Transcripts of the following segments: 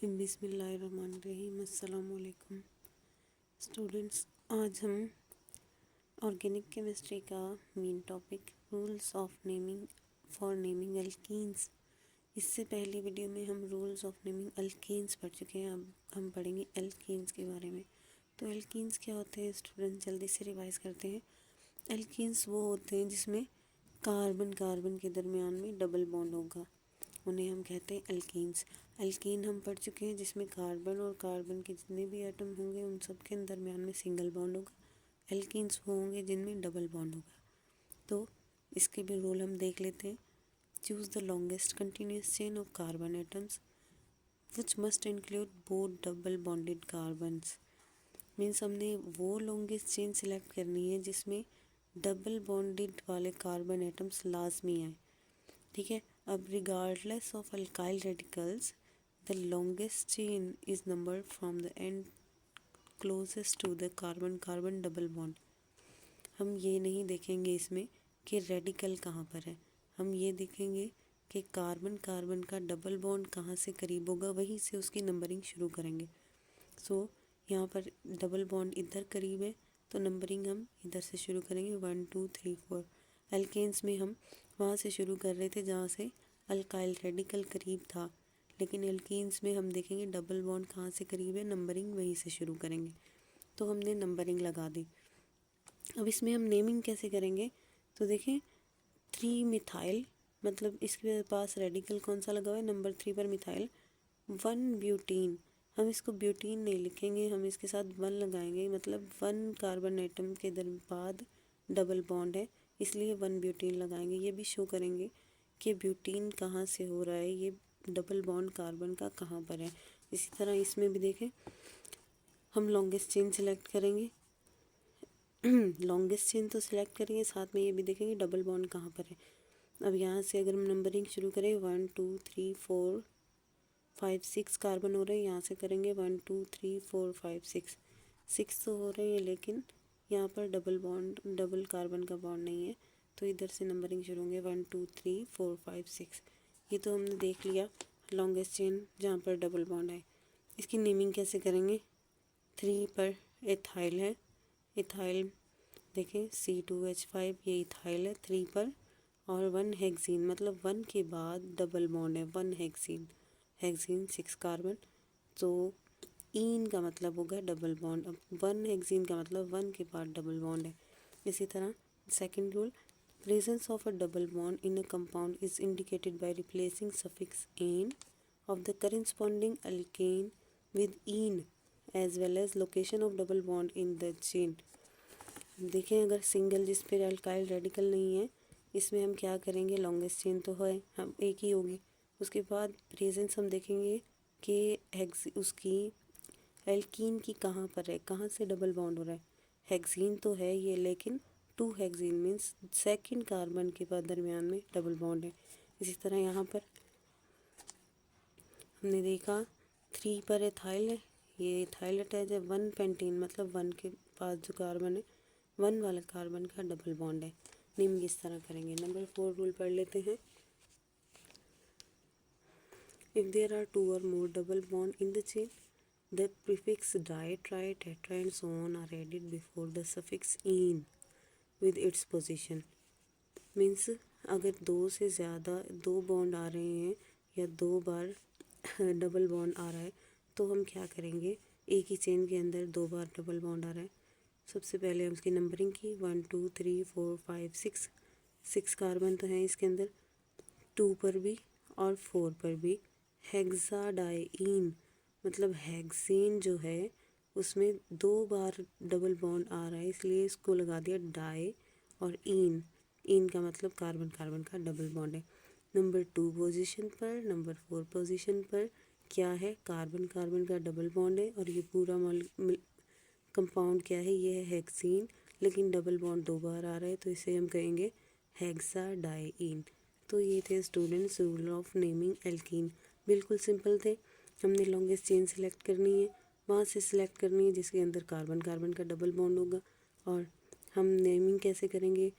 बिस्मिल्लाहिर्रहमानिर्रहीम। अस्सलाम वालेकुम स्टूडेंट्स, आज हम ऑर्गेनिक केमिस्ट्री का main topic rules of naming for naming alkenes. इससे पहली वीडियो में हम रूल्स ऑफ नेमिंग अल्कीन्स पढ़ चुके हैं। अब हम पढ़ेंगे एल्कीन्स के बारे में। तो एल्कीन्स क्या होते हैं स्टूडेंट्स, जल्दी से रिवाइज करते हैं। एल्कीन्स वो होते हैं जिसमें कार्बन कार्बन के दरमियान में डबल बॉन्ड होगा, उन्हें हम कहते हैं एल्कीन्स। एल्कीन हम पढ़ चुके हैं जिसमें कार्बन और कार्बन के जितने भी एटम होंगे उन सब के दरमियान में सिंगल बॉन्ड होगा। एल्कीन्स वो होंगे जिनमें डबल बॉन्ड होगा। तो इसके भी रूल हम देख लेते हैं। Choose the longest continuous chain of carbon atoms which must include both double bonded carbons. Means हमने वो लॉन्गेस्ट चेन सिलेक्ट करनी है जिसमें डबल बॉन्डेड वाले कार्बन एटम्स लाजमी आए। ठीक है। अब regardless of alkyl radicals the longest chain is numbered from the end closest to the carbon carbon double bond. हम ये नहीं देखेंगे इसमें कि रेडिकल कहाँ पर है, हम ये देखेंगे कि कार्बन कार्बन का डबल बॉन्ड कहाँ से करीब होगा, वहीं से उसकी नंबरिंग शुरू करेंगे। सो यहाँ पर डबल बॉन्ड इधर करीब है तो नंबरिंग हम इधर से शुरू करेंगे 1 2 3 4। एल्केन्स में हम वहाँ से शुरू कर रहे थे जहाँ से अल्काइल रेडिकल करीब था, लेकिन एल्कीन्स में हम देखेंगे डबल बॉन्ड कहाँ से करीब है, नंबरिंग वहीं से शुरू करेंगे। तो हमने नंबरिंग लगा दी। अब इसमें हम नेमिंग कैसे करेंगे, तो देखें 3 मिथाइल, मतलब इसके पास रेडिकल कौन सा लगा हुआ है, नंबर 3 पर मिथाइल। 1 ब्यूटीन, हम इसको ब्यूटीन नहीं लिखेंगे, हम इसके साथ 1 लगाएंगे, मतलब 1 कार्बन एटम के बाद डबल बॉन्ड है इसलिए 1 ब्यूटीन लगाएंगे। ये भी शो करेंगे कि ब्यूटीन कहाँ से हो रहा है, ये डबल बॉन्ड कार्बन का कहाँ पर है। इसी तरह इसमें भी देखें, हम लॉन्गेस्ट चेन सिलेक्ट करेंगे लॉन्गेस्ट चेन तो सिलेक्ट करेंगे, साथ में ये भी देखेंगे डबल बॉन्ड कहाँ पर है। अब यहाँ से अगर हम नंबरिंग शुरू करें 1 2 3 4 5 6 कार्बन हो रहे हैं, यहाँ से करेंगे 1 2 3 4 5 6 तो हो रहे हैं, लेकिन यहाँ पर डबल बॉन्ड डबल कार्बन का बॉन्ड नहीं है, तो इधर से नंबरिंग शुरू होंगे 1 2 3 4 5 6। ये तो हमने देख लिया लॉन्गेस्ट चेन जहाँ पर डबल बॉन्ड है। इसकी नेमिंग कैसे करेंगे, 3 पर एथाइल है, इथाइल देखें C2H5, ये इथाइल है 3 पर, और 1 हेक्सीन, मतलब 1 के बाद डबल बॉन्ड है 1 हेक्सीन, हेक्सीन 6 कार्बन, तो ईन का मतलब होगा डबल बॉन्ड। अब 1 हेक्सीन का मतलब 1 के बाद डबल बॉन्ड है। इसी तरह second rule, presence of a double bond in a compound is indicated by replacing suffix "ane" of the corresponding alkane with "ene" as well as location of double bond in the chain। देखें अगर single जिस पे alkyl radical नहीं है, इसमें हम क्या करेंगे, लॉन्गेस्ट चेन तो है हम एक ही होगी, उसके बाद प्रेजेंस हम देखेंगे कि हेक्स उसकी एल्कीन की कहाँ पर है, कहाँ से डबल बॉन्ड हो रहा है। हेक्सीन तो है ये, लेकिन 2 हेक्सीन मीन्स सेकंड कार्बन के बाद दरमियान में डबल बॉन्ड है। इसी तरह यहाँ पर हमने देखा 3 पर एथाइल है, ये एथाइल अटैच है, 1 पेंटीन, मतलब 1 के पास जो कार्बन है 1 वाला कार्बन का डबल बॉन्ड है। नेमिंग इस तरह करेंगे। नंबर 4 रूल पढ़ लेते हैं। इफ़ देयर आर 2 और more double bond in the chain the prefix di, tri, tetra and so on are added before the suffix "ene" with its position। Means अगर 2 से ज़्यादा 2 बॉन्ड आ रहे हैं या 2 बार डबल बॉन्ड आ रहा है, तो हम क्या करेंगे, एक ही चेन के अंदर 2 बार डबल बॉन्ड आ रहा है, सबसे पहले हम उसकी नंबरिंग की 1 2 3 4 5 6 कार्बन तो हैं इसके अंदर, 2 पर भी और 4 पर भी। हेक्साडाइईन, मतलब हेक्सेन जो है उसमें 2 बार डबल बॉन्ड आ रहा है, इसलिए इसको लगा दिया डाई, और इन का मतलब कार्बन कार्बन का डबल बॉन्ड है। नंबर 2 पोजीशन पर, नंबर 4 पोजीशन पर क्या है, कार्बन कार्बन का डबल बॉन्ड है, और ये पूरा कंपाउंड क्या है, ये है हेक्सीन, लेकिन डबल बॉन्ड 2 बार आ रहा है, तो इसे हम कहेंगे हेक्साडाइईन। तो ये थे students rule of naming alkene. बिल्कुल सिंपल थे। हमने लॉन्गेस्ट चेन सेलेक्ट करनी है, वहाँ से सिलेक्ट करनी है जिसके अंदर कार्बन कार्बन का डबल बॉन्ड होगा, और हम नेमिंग कैसे करेंगे,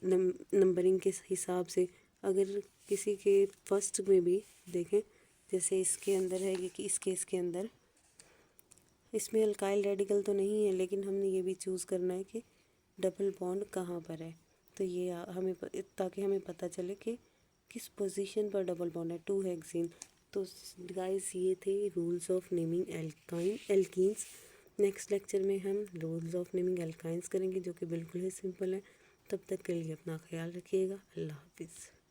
नंबरिंग के हिसाब से। अगर किसी के फर्स्ट में भी देखें, जैसे इसके अंदर है कि इस केस के अंदर इसमें अल्काइल रेडिकल तो नहीं है, लेकिन हमने ये भी चूज़ करना है कि डबल बॉन्ड कहाँ पर है। तो ये हमें ताकि हमें पता चले कि किस पोजीशन पर डबल बॉन्ड है, 2 हेक्सेन। तो गाइस ये थे rules of naming alkenes. Next lecture में हम रूल्स ऑफ नेमिंग एल्काइंस करेंगे, जो कि बिल्कुल ही सिंपल है। तब तक के लिए अपना ख्याल रखिएगा। अल्लाह हाफिज़।